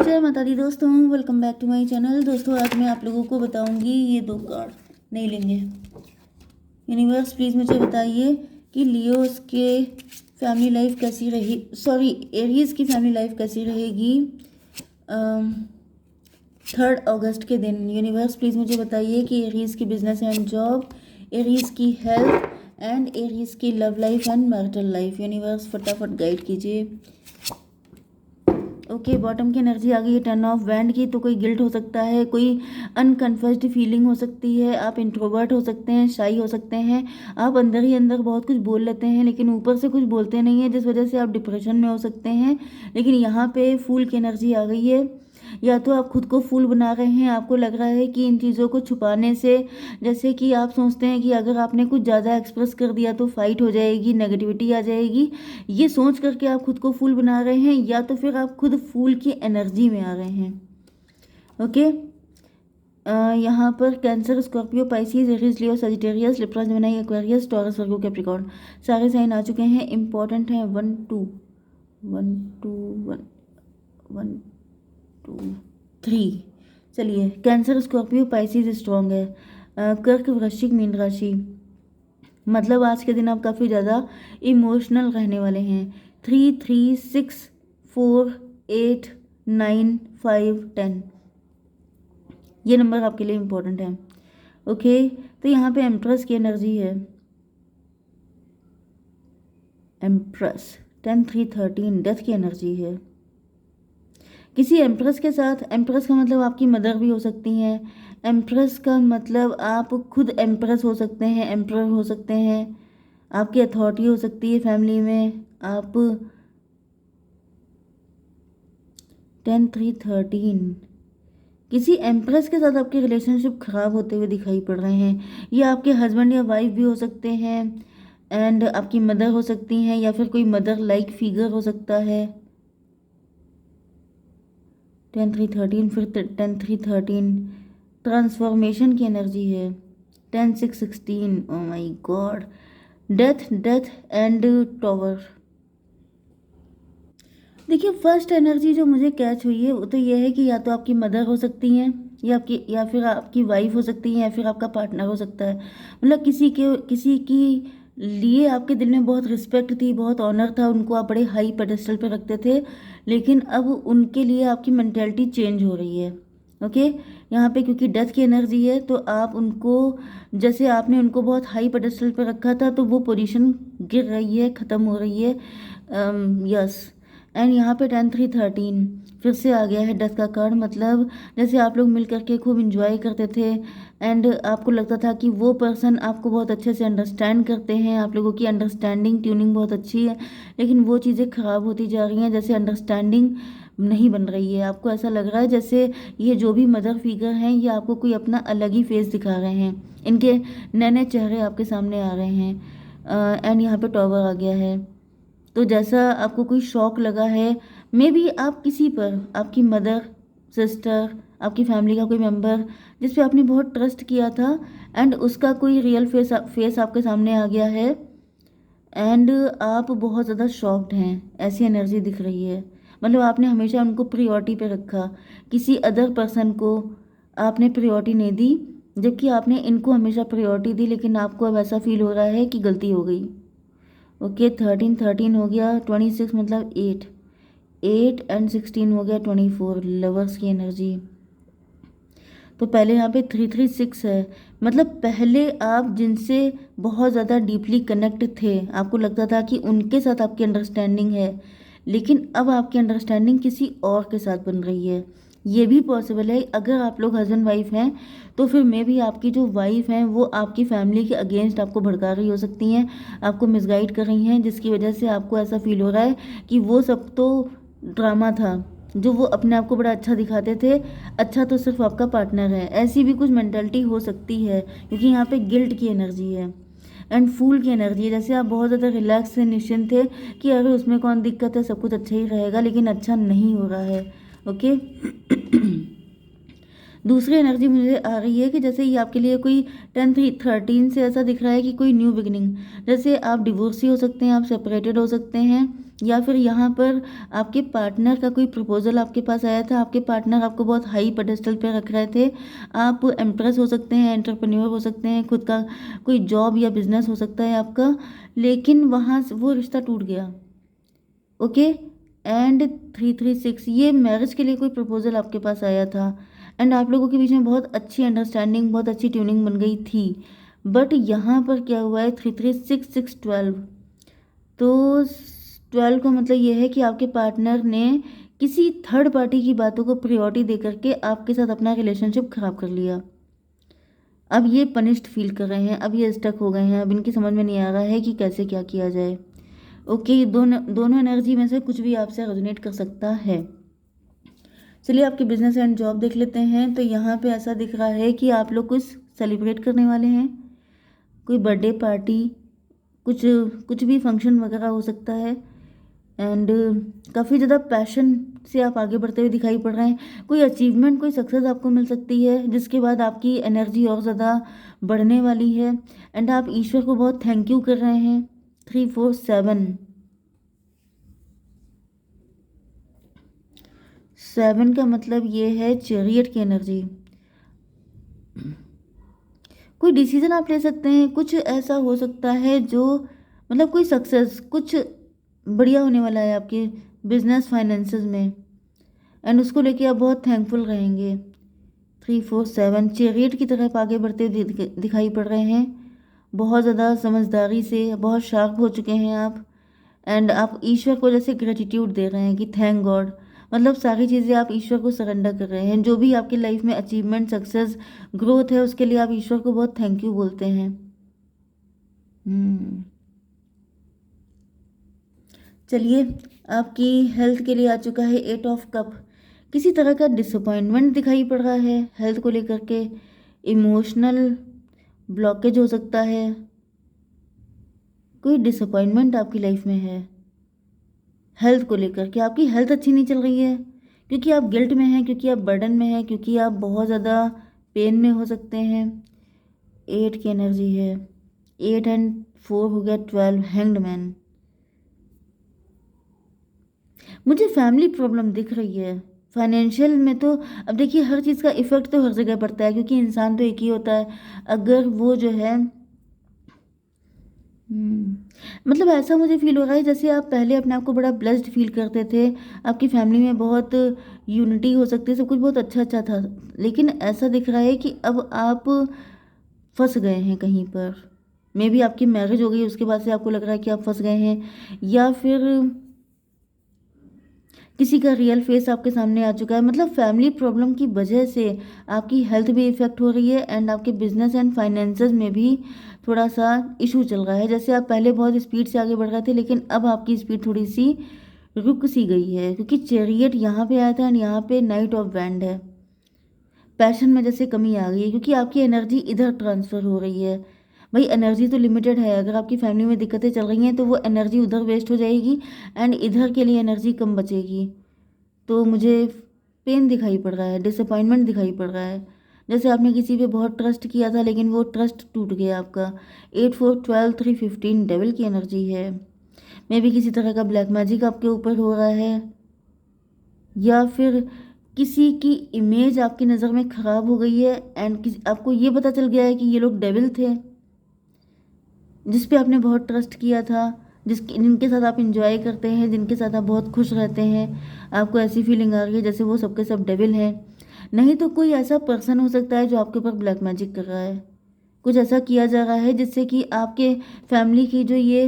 जय माता दी दोस्तों, welcome back to my channel. दोस्तों आज मैं आप लोगों को बताऊंगी, ये 2 कार्ड नहीं लेंगे। यूनिवर्स प्लीज़ मुझे बताइए कि लियोस के फैमिली लाइफ कैसी रही, सॉरी एरीज की फैमिली लाइफ कैसी रहेगी 3 अगस्त के दिन। यूनिवर्स प्लीज़ मुझे बताइए कि एरीज की बिजनेस एंड जॉब, एरीज की हेल्थ एंड एरीज की love life and marital life. Universe फटाफट गाइड कीजिए। ओके, बॉटम की एनर्जी आ गई है 10 ऑफ वैंड की। तो कोई गिल्ट हो सकता है, कोई अनकन्फर्स्ड फीलिंग हो सकती है, आप इंट्रोवर्ट हो सकते हैं, शाई हो सकते हैं, आप अंदर ही अंदर बहुत कुछ बोल लेते हैं लेकिन ऊपर से कुछ बोलते नहीं हैं, जिस वजह से आप डिप्रेशन में हो सकते हैं। लेकिन यहाँ पे फूल की एनर्जी आ गई है। या तो आप खुद को फूल बना रहे हैं, आपको लग रहा है कि इन चीज़ों को छुपाने से, जैसे कि आप सोचते हैं कि अगर आपने कुछ ज़्यादा एक्सप्रेस कर दिया तो फाइट हो जाएगी, नेगेटिविटी आ जाएगी, ये सोच करके आप खुद को फूल बना रहे हैं, या तो फिर आप खुद फूल की एनर्जी में आ रहे हैं। ओके, यहाँ पर Cancer, Scorpio, Pisces, Aries, Leo, Sagittarius, Libra, Gemini, Aquarius, Taurus, Virgo, Capricorn सारे साइन आ चुके हैं। इंपॉर्टेंट हैं 1 2 1 2 1 1 2 3। चलिए, कैंसर, स्कॉर्पियो, पाइसिस स्ट्रॉन्ग है। कर्क, वृश्चिक, मीन राशि, मतलब आज के दिन आप काफ़ी ज़्यादा इमोशनल रहने वाले हैं। 3 3 6 4 8 9 5 10 ये नंबर आपके लिए इम्पोर्टेंट है। ओके, तो यहाँ पे एम्प्रेस की एनर्जी है। एम्प्रेस 10 3 13 डेथ की एनर्जी है। किसी एम्प्रेस के साथ, एम्प्रेस का मतलब आपकी मदर भी हो सकती हैं, एम्प्रेस का मतलब आप खुद एम्प्रेस हो सकते हैं, एम्प्रर हो सकते हैं, आपकी अथॉरिटी हो सकती है फैमिली में। आप 10 3 13 किसी एम्प्रेस के साथ आपके रिलेशनशिप खराब होते हुए दिखाई पड़ रहे हैं। ये आपके हस्बैंड या वाइफ भी हो सकते हैं, एंड आपकी मदर हो सकती हैं, या फिर कोई मदर लाइक फिगर हो सकता है। 10 3 13 फिर 10 3 13 ट्रांसफॉर्मेशन की एनर्जी है। 10 6 16 oh my God, death death and tower. देखिए, फर्स्ट एनर्जी जो मुझे कैच हुई है वो तो ये है कि या तो आपकी मदर हो सकती हैं, या फिर आपकी वाइफ हो सकती है, या फिर आपका पार्टनर हो सकता है। मतलब किसी की लिए आपके दिल में बहुत रिस्पेक्ट थी, बहुत ऑनर था, उनको आप बड़े हाई पेडेस्टल पे रखते थे, लेकिन अब उनके लिए आपकी मेंटेलिटी चेंज हो रही है। ओके, यहाँ पे क्योंकि डेथ की एनर्जी है तो आप उनको, जैसे आपने उनको बहुत हाई पेडेस्टल पे रखा था, तो वो पोजीशन गिर रही है, ख़त्म हो रही है। यस, एंड यहाँ पे 10 3 13 फिर से आ गया है डेथ का कार्ड। मतलब जैसे आप लोग मिल करके खूब इंजॉय करते थे, एंड आपको लगता था कि वो पर्सन आपको बहुत अच्छे से अंडरस्टैंड करते हैं, आप लोगों की अंडरस्टैंडिंग ट्यूनिंग बहुत अच्छी है, लेकिन वो चीज़ें ख़राब होती जा रही हैं। जैसे अंडरस्टैंडिंग नहीं बन रही है, आपको ऐसा लग रहा है जैसे ये जो भी मदर फिगर हैं ये आपको कोई अपना अलग ही फेस दिखा रहे हैं, इनके नए नए चेहरे आपके सामने आ रहे हैं। एंड यहाँ पे टॉवर आ गया है। तो जैसा आपको कोई शौक लगा है, मे बी आप किसी पर, आपकी मदर, सिस्टर, आपकी फैमिली का कोई मेंबर जिस पे आपने बहुत ट्रस्ट किया था, एंड उसका कोई रियल फेस आपके सामने आ गया है, एंड आप बहुत ज़्यादा शॉक्ड हैं, ऐसी एनर्जी दिख रही है। मतलब आपने हमेशा उनको प्रियोरिटी पे रखा, किसी अदर पर्सन को आपने प्रियोरिटी नहीं दी, जबकि आपने इनको हमेशा प्रियोरिटी दी, लेकिन आपको अब ऐसा फील हो रहा है कि गलती हो गई। ओके, 13 13 हो गया, 26 मतलब 8 8 एंड 16 हो गया 24, लवर्स की एनर्जी। तो पहले यहाँ पे 3 3 6 है, मतलब पहले आप जिनसे बहुत ज़्यादा डीपली कनेक्ट थे, आपको लगता था कि उनके साथ आपकी अंडरस्टैंडिंग है, लेकिन अब आपकी अंडरस्टैंडिंग किसी और के साथ बन रही है। ये भी पॉसिबल है, अगर आप लोग हस्बैंड वाइफ हैं तो फिर मे भी आपकी जो वाइफ हैं वो आपकी फैमिली के अगेंस्ट आपको भड़का रही हो सकती हैं, आपको मिसगाइड कर रही हैं, जिसकी वजह से आपको ऐसा फील हो रहा है कि वो सब तो ड्रामा था, जो वो अपने आप को बड़ा अच्छा दिखाते थे, अच्छा तो सिर्फ आपका पार्टनर है। ऐसी भी कुछ मेंटालिटी हो सकती है, क्योंकि यहाँ पे गिल्ट की एनर्जी है एंड फूल की एनर्जी है। जैसे आप बहुत ज़्यादा रिलैक्स से निश्चिंत थे कि अरे उसमें कौन दिक्कत है, सब कुछ अच्छा ही रहेगा, लेकिन अच्छा नहीं हो रहा है। ओके दूसरी एनर्जी मुझे आ रही है कि जैसे ये आपके लिए कोई 10 13 से ऐसा दिख रहा है कि कोई न्यू बिगिनिंग, जैसे आप डिवोर्सी हो सकते हैं, आप सेपरेटेड हो सकते हैं, या फिर यहाँ पर आपके पार्टनर का कोई प्रपोजल आपके पास आया था, आपके पार्टनर आपको बहुत हाई पेडेस्टल पे रख रहे थे। आप एम्प्रेस हो सकते हैं, एंटरप्रेन्योर हो सकते हैं, खुद का कोई जॉब या बिजनेस हो सकता है आपका, लेकिन वहाँ से वो रिश्ता टूट गया। ओके। एंड 336 ये मैरिज के लिए कोई प्रपोजल आपके पास आया था एंड आप लोगों के बीच में बहुत अच्छी अंडरस्टैंडिंग, बहुत अच्छी ट्यूनिंग बन गई थी। बट यहाँ पर क्या हुआ है, 336 6 12, तो 12 का मतलब ये है कि आपके पार्टनर ने किसी थर्ड पार्टी की बातों को प्रायोरिटी दे करके आपके साथ अपना रिलेशनशिप खराब कर लिया। अब ये पनिश्ड फील कर रहे हैं, अब ये स्टक हो गए हैं, अब इनकी समझ में नहीं आ रहा है कि कैसे क्या किया जाए। ओके, दोनों दोनों एनर्जी में से कुछ भी आपसे रेजोनेट कर सकता है। चलिए आपके बिजनेस एंड जॉब देख लेते हैं। तो यहाँ पे ऐसा दिख रहा है कि आप लोग कुछ सेलिब्रेट करने वाले हैं, कोई बर्थडे पार्टी, कुछ कुछ भी फंक्शन वगैरह हो सकता है। एंड काफ़ी ज़्यादा पैशन से आप आगे बढ़ते हुए दिखाई पड़ रहे हैं। कोई अचीवमेंट, कोई सक्सेस आपको मिल सकती है जिसके बाद आपकी एनर्जी और ज़्यादा बढ़ने वाली है। एंड आप ईश्वर को बहुत थैंक यू कर रहे हैं। 3 4 7 का मतलब ये है चैरियट की एनर्जी। कोई डिसीजन आप ले सकते हैं, कुछ ऐसा हो सकता है जो मतलब कोई सक्सेस, कुछ बढ़िया होने वाला है आपके बिजनेस फाइनेंसेस में एंड उसको लेके आप बहुत थैंकफुल रहेंगे। 3 4 7 चैरियट की तरफ आगे बढ़ते हुए दिखाई पड़ रहे हैं। बहुत ज़्यादा समझदारी से बहुत शार्प हो चुके हैं आप एंड आप ईश्वर को जैसे ग्रेटिट्यूड दे रहे हैं कि थैंक गॉड, मतलब सारी चीज़ें आप ईश्वर को सरेंडर कर रहे हैं। जो भी आपकी लाइफ में अचीवमेंट, सक्सेस, ग्रोथ है, उसके लिए आप ईश्वर को बहुत थैंक यू बोलते हैं। हम्म चलिए, आपकी हेल्थ के लिए आ चुका है 8 ऑफ कप। किसी तरह का डिसअपॉइंटमेंट दिखाई पड़ रहा है हेल्थ को लेकर के, इमोशनल ब्लॉकेज हो सकता है, कोई डिसअपॉइंटमेंट आपकी लाइफ में है हेल्थ को लेकर के। आपकी हेल्थ अच्छी नहीं चल रही है क्योंकि आप गिल्ट में हैं, क्योंकि आप बर्डन में हैं, क्योंकि आप बहुत ज़्यादा पेन में हो सकते हैं। 8 की एनर्जी है, 8 एंड 4 हो गया 12, हैंग्ड मैन। मुझे फैमिली प्रॉब्लम दिख रही है फाइनेंशियल में। तो अब देखिए, हर चीज़ का इफेक्ट तो हर जगह पड़ता है क्योंकि इंसान तो एक ही होता है। अगर वो जो है मतलब ऐसा मुझे फील हो रहा है जैसे आप पहले अपने आप को बड़ा ब्लेस्ड फील करते थे, आपकी फैमिली में बहुत यूनिटी हो सकती है, सब कुछ बहुत अच्छा अच्छा था। लेकिन ऐसा दिख रहा है कि अब आप फंस गए हैं कहीं पर। मे बी आपकी मैरिज हो गई, उसके बाद से आपको लग रहा है कि आप फंस गए हैं, या फिर किसी का रियल फेस आपके सामने आ चुका है। मतलब फैमिली प्रॉब्लम की वजह से आपकी हेल्थ भी इफ़ेक्ट हो रही है एंड आपके बिजनेस एंड फाइनेंसेस में भी थोड़ा सा इशू चल रहा है। जैसे आप पहले बहुत स्पीड से आगे बढ़ रहे थे, लेकिन अब आपकी स्पीड थोड़ी सी रुक सी गई है क्योंकि चैरियट यहाँ पे आया था एंड यहाँ पे नाइट ऑफ बैंड है। पैशन में जैसे कमी आ गई है क्योंकि आपकी एनर्जी इधर ट्रांसफ़र हो रही है। भाई एनर्जी तो लिमिटेड है, अगर आपकी फैमिली में दिक्कतें चल रही हैं तो वो एनर्जी उधर वेस्ट हो जाएगी एंड इधर के लिए एनर्जी कम बचेगी। तो मुझे पेन दिखाई पड़ रहा है, डिसअपॉइंटमेंट दिखाई पड़ रहा है, जैसे आपने किसी पे बहुत ट्रस्ट किया था लेकिन वो ट्रस्ट टूट गया आपका। 8 4 12 3 15 डेविल की एनर्जी है। मे भी किसी तरह का ब्लैक मैजिक आपके ऊपर हो रहा है, या फिर किसी की इमेज आपकी नज़र में ख़राब हो गई है एंड किसी आपको ये पता चल गया है कि ये लोग डेविल थे जिस पे आपने बहुत ट्रस्ट किया था, जिनके साथ आप इंजॉय करते हैं, जिनके साथ आप बहुत खुश रहते हैं। आपको ऐसी फीलिंग आ रही है जैसे वो सबके सब डेविल हैं। नहीं तो कोई ऐसा पर्सन हो सकता है जो आपके ऊपर ब्लैक मैजिक कर रहा है। कुछ ऐसा किया जा रहा है जिससे कि आपके फैमिली की जो ये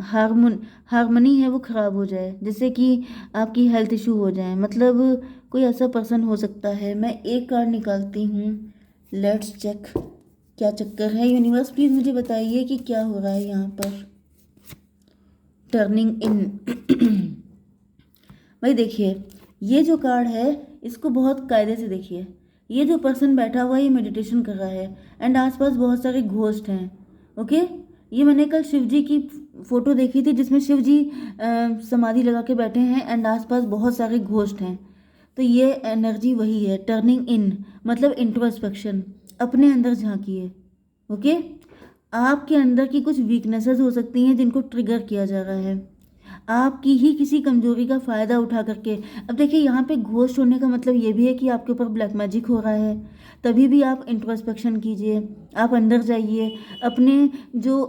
हारमोनी है वो ख़राब हो जाए, जिससे कि आपकी हेल्थ इशू हो जाए। मतलब कोई ऐसा पर्सन हो सकता है। मैं एक कार्ड निकालती हूँ, लेट्स चेक क्या चक्कर है। यूनिवर्स प्लीज़ मुझे बताइए कि क्या हो रहा है यहाँ पर। टर्निंग इन भाई देखिए, ये जो कार्ड है इसको बहुत कायदे से देखिए। ये जो पर्सन बैठा हुआ है ये मेडिटेशन कर रहा है एंड आसपास बहुत सारे घोस्ट हैं। ओके, ये मैंने कल शिव जी की फोटो देखी थी जिसमें शिव जी समाधि लगा के बैठे हैं एंड आसपास बहुत सारे घोस्ट हैं। तो ये एनर्जी वही है, टर्निंग इन मतलब इंट्रोस्पेक्शन, अपने अंदर झांकिए। ओके, आपके अंदर की कुछ वीकनेसेस हो सकती हैं जिनको ट्रिगर किया जा रहा है। आपकी ही किसी कमजोरी का फ़ायदा उठा करके। अब देखिए यहाँ पे घोस्ट होने का मतलब ये भी है कि आपके ऊपर ब्लैक मैजिक हो रहा है। तभी भी आप इंट्रोस्पेक्शन कीजिए, आप अंदर जाइए, अपने जो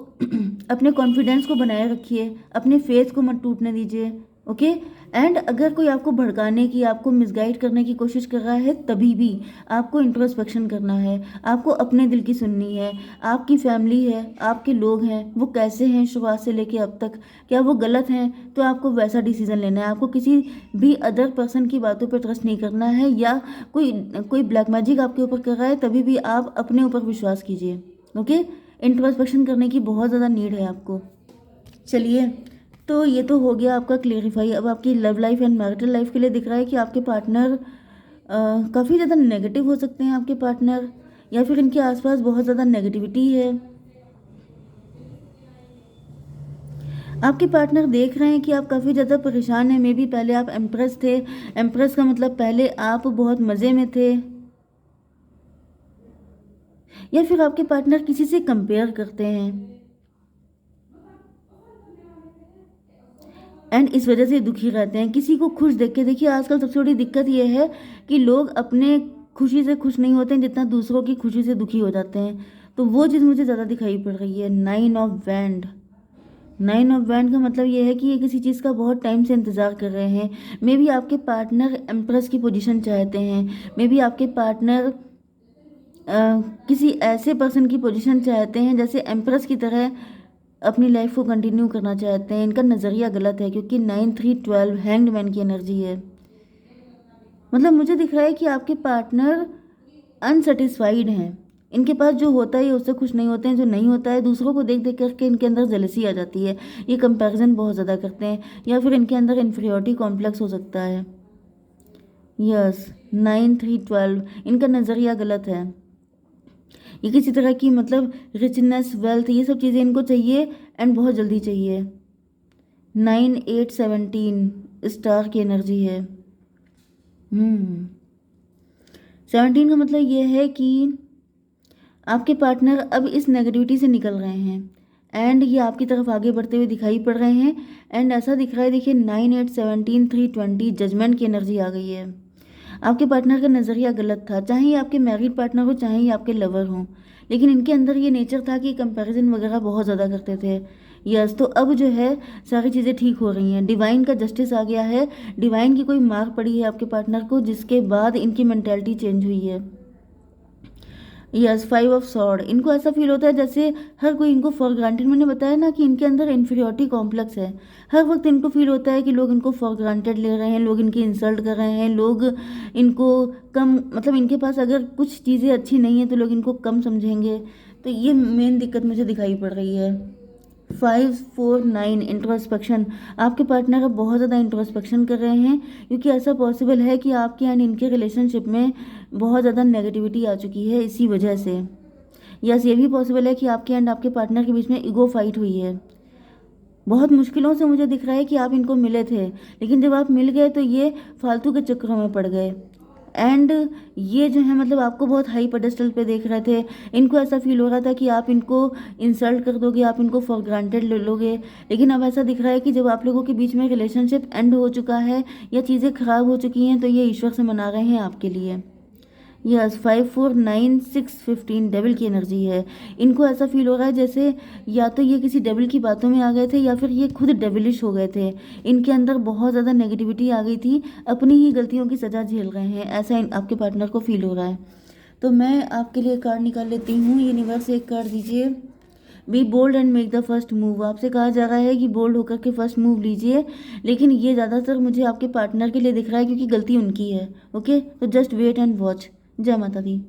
अपने कॉन्फिडेंस को बनाए रखिए, अपने फेथ को मत टूटने दीजिए। ओके। एंड अगर कोई आपको भड़काने की, आपको मिसगाइड करने की कोशिश कर रहा है, तभी भी आपको इंट्रोस्पेक्शन करना है, आपको अपने दिल की सुननी है। आपकी फैमिली है, आपके लोग हैं, वो कैसे हैं शुरुआत से लेके अब तक, क्या वो गलत हैं, तो आपको वैसा डिसीजन लेना है। आपको किसी भी अदर पर्सन की बातों पर ट्रस्ट नहीं करना है, या कोई कोई ब्लैक मैजिक आपके ऊपर कर रहा है, तभी भी आप अपने ऊपर विश्वास कीजिए। ओके। इंट्रोस्पेक्शन करने की बहुत ज़्यादा नीड है आपको। चलिए, तो ये तो हो गया आपका क्लेरिफाई। अब आपकी love life and marital life के लिए दिख रहा है कि आपके पार्टनर काफ़ी ज़्यादा नेगेटिव हो सकते हैं, आपके पार्टनर, या फिर इनके आसपास बहुत ज़्यादा नेगेटिविटी है। आपके पार्टनर देख रहे हैं कि आप काफ़ी ज़्यादा परेशान हैं। मे बी पहले आप एम्प्रेस थे। एम्प्रेस का मतलब पहले आप बहुत मज़े में थे, या फिर आपके पार्टनर किसी से कंपेयर करते हैं एंड इस वजह से दुखी रहते हैं किसी को खुश देख के। देखिए आजकल सबसे बड़ी दिक्कत ये है कि लोग अपने खुशी से खुश नहीं होते हैं जितना दूसरों की खुशी से दुखी हो जाते हैं। तो वो चीज़ मुझे ज़्यादा दिखाई पड़ रही है। 9 ऑफ वैंड। 9 ऑफ वैंड का मतलब ये है कि ये किसी चीज़ का बहुत टाइम से इंतज़ार कर रहे हैं। मे बी आपके पार्टनर एम्प्रेस की पोजीशन चाहते हैं। मे बी आपके पार्टनर किसी ऐसे पर्सन की पोजीशन चाहते हैं जैसे एम्प्रेस की तरह अपनी लाइफ को कंटिन्यू करना चाहते हैं। इनका नज़रिया गलत है, क्योंकि 9 3 12 हैंग्ड मैन की एनर्जी है। मतलब मुझे दिख रहा है कि आपके पार्टनर अनसेटिस्फाइड हैं। इनके पास जो होता है उससे खुश नहीं होते हैं, जो नहीं होता है दूसरों को देख देख करके इनके अंदर जेलसी आ जाती है। ये कंपैरिजन बहुत ज़्यादा करते हैं, या फिर इनके अंदर इन्फीरियरिटी कॉम्प्लेक्स हो सकता है। यस, 9 3 12 इनका नज़रिया गलत है। ये किसी तरह की मतलब रिचनेस, वेल्थ, ये सब चीज़ें इनको चाहिए एंड बहुत जल्दी चाहिए। 9 8 17 स्टार की एनर्जी है। 17 का मतलब ये है कि आपके पार्टनर अब इस नेगेटिविटी से निकल रहे हैं एंड ये आपकी तरफ आगे बढ़ते हुए दिखाई पड़ रहे हैं। एंड ऐसा दिख रहा है, देखिए 9 8 17 3 20 जजमेंट की एनर्जी आ गई है। आपके पार्टनर का नज़रिया गलत था, चाहे ये आपके मैरिड पार्टनर हो चाहे ये आपके लवर हों, लेकिन इनके अंदर ये नेचर था कि कंपैरिजन वगैरह बहुत ज़्यादा करते थे। यस, तो अब जो है सारी चीज़ें ठीक हो रही हैं। डिवाइन का जस्टिस आ गया है। डिवाइन की कोई मार पड़ी है आपके पार्टनर को, जिसके बाद इनकी मेंटेलिटी चेंज हुई है। Yes, 5 of sword. इनको ऐसा फील होता है जैसे हर कोई इनको फॉर ग्रांटेड, मैंने बताया ना कि इनके अंदर इन्फीरियरिटी कॉम्प्लेक्स है। हर वक्त इनको फील होता है कि लोग इनको फॉर ग्रांटेड ले रहे हैं, लोग इनकी इंसल्ट कर रहे हैं, लोग इनको कम, मतलब इनके पास अगर कुछ चीज़ें अच्छी नहीं है तो लोग इनको कम समझेंगे। तो ये मेन दिक्कत मुझे दिखाई पड़ रही है। 5 4 9 इंट्रोस्पेक्शन। आपके पार्टनर अब बहुत ज़्यादा इंट्रोस्पेक्शन कर रहे हैं, क्योंकि ऐसा पॉसिबल है कि आपके एंड इनके रिलेशनशिप में बहुत ज़्यादा नेगेटिविटी आ चुकी है इसी वजह से। यस, ये भी पॉसिबल है कि आपके एंड आपके पार्टनर के बीच में ईगो फाइट हुई है। बहुत मुश्किलों से मुझे दिख रहा है कि आप इनको मिले थे, लेकिन जब आप मिल गए तो ये फालतू के चक्करों में पड़ गए। एंड ये जो है मतलब आपको बहुत हाई पेडेस्टल पे देख रहे थे। इनको ऐसा फील हो रहा था कि आप इनको इंसल्ट कर दोगे, आप इनको फॉर ग्रांटेड ले लोगे। लेकिन अब ऐसा दिख रहा है कि जब आप लोगों के बीच में रिलेशनशिप एंड हो चुका है या चीज़ें ख़राब हो चुकी हैं, तो ये ईश्वर से मना रहे हैं आपके लिए। यस, 5 4 9 6 15 डेविल की एनर्जी है। इनको ऐसा फील हो रहा है जैसे या तो ये किसी डेविल की बातों में आ गए थे, या फिर ये खुद डेविलिश हो गए थे। इनके अंदर बहुत ज़्यादा नेगेटिविटी आ गई थी, अपनी ही गलतियों की सज़ा झेल रहे हैं, ऐसा आपके पार्टनर को फील हो रहा है। तो मैं आपके लिए कार्ड निकाल लेती हूँ। यूनिवर्स एक कार्ड दीजिए। Be bold and make the first move. आपसे कहा जा रहा है कि बोल्ड होकर के फर्स्ट मूव लीजिए, लेकिन ये ज़्यादातर मुझे आपके पार्टनर के लिए दिख रहा है, क्योंकि गलती उनकी है। ओके, तो जस्ट वेट एंड वॉच। जय माता दी।